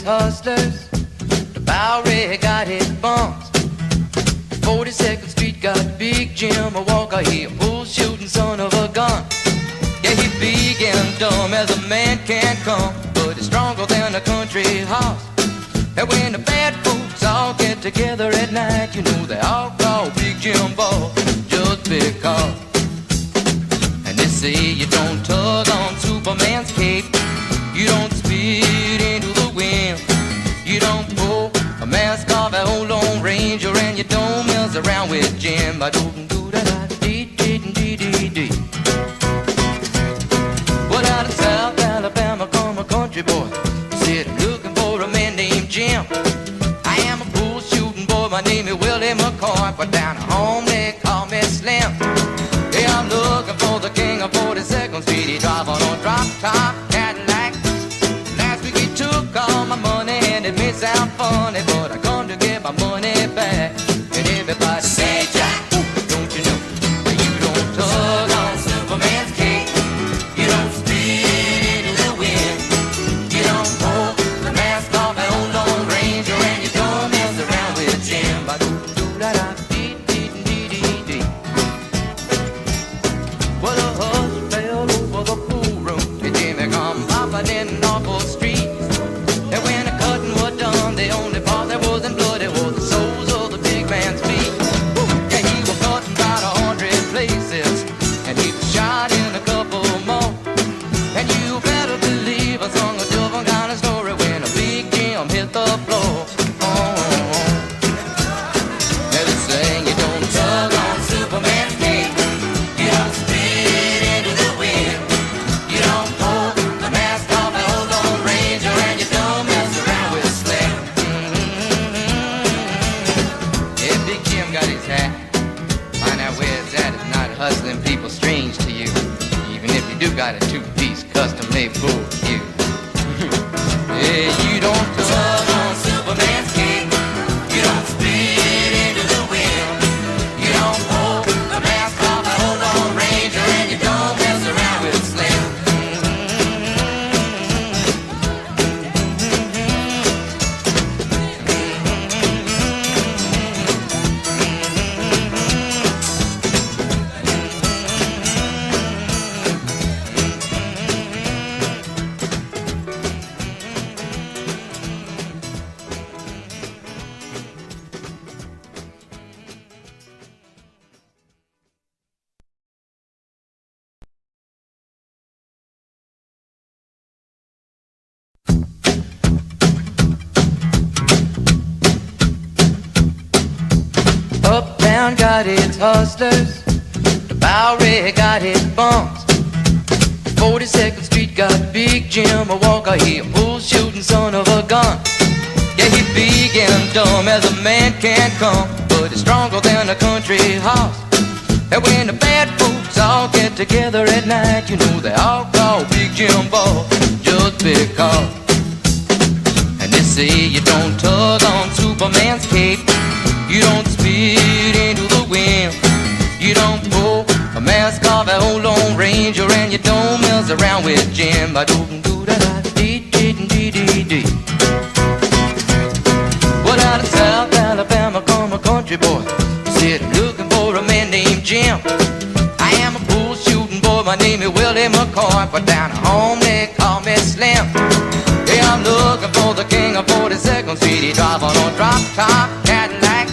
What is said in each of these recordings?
its hustlers, the Bowery got its bumps. 42nd Street got Big Jimbo Walker, he a bull-shooting son of a gun. Yeah, he big and dumb as a man can come, but he's stronger than a country horse. And when the bad folks all get together at night, you know they all call Big Jimbo just because. And they say you don't tug on Superman's cape, you don't spit into the wind, you don't pull a mask off an old Lone Ranger, and you don't mess around with Jim. Well, out of South Alabama come a country boy, said I'm looking for a man named Jim. I am a bull shooting boy, my name is Willie McCoy, but down at home they call me Slim. Yeah, I'm looking for the king of 42nd Street, he drive on a drop top Cadillac. Last week he took all my money and it may sound funny, but I come to get my money back. And everybody say, Jack, don't you know that you don't tug on Superman's cape, you don't spit into the wind, you don't pull the mask off an old Lone Ranger, and you don't mess around with Jim. Well, the hush fell over the pool room, and Jimmy come popping in an awful street. And when the cutting was done, the only part that wasn't bloody was the soles of the big man's feet. Yeah, he was cutting about 100 places, and he was shot in a couple more. And you better believe I sung a different kind of story when a Big Jim hit the floor. Now they saying you don't tug on Superman's cape, you don't spit into the wind, you don't pull the mask off an old Lone Ranger, and you don't mess around with Slim. Yeah, Big Jim got his hat. Find out where it's at. It's not hustling people strange to you, even if you do got a two-piece custom-made bull cue. Yeah, you don't tug on Superman's cape, you don't spit into the wind, you don't pull the mask off an old Lone Ranger, and you don't mess around with Slim. Uptown got its hustlers, the Bowery got its bumps. 42nd Street got Big Jimbo Walker, he a bull-shooting son of a gun. Yeah, he big and dumb as a man can come, but he's stronger than a country horse. And when the bad folks all get together at night, you know they all call Big Jimbo just because. And they say you don't tug on Superman's cape, you don't spit into the wind, you don't pull a mask off an old Lone Ranger, and you don't mess around with Jim. Well, out of South Alabama come a country boy, said I'm looking for a man named Jim. I am a bull-shooting boy, my name is Willie McCoy, but down at home they call me Slim. Yeah, I'm looking for the king of 42nd Street, he drive on a drop-top Cadillac.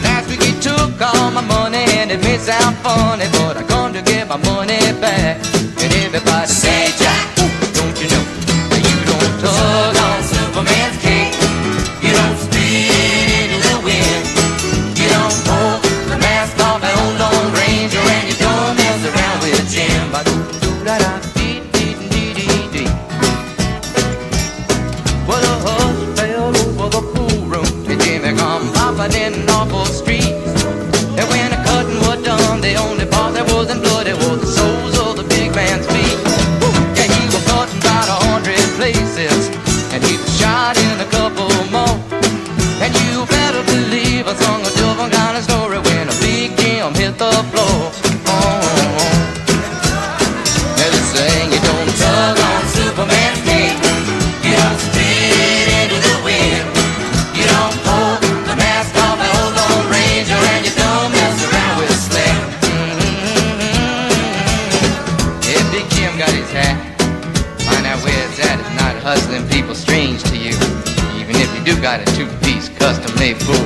Last week he took all my money and it may sound funny, but I come to get my money back. And everybody say, Jack, don't you know that you don't tug on Superman's cape, you don't spit into the wind, you don't pull the mask off an old Lone Ranger, and you don't mess around with Jim. Well, the hush fell over the pool room, and Jimmy come popping in an awful street. And when the cutting was done, the only part that wasn't bloody was the soles of the big me fool.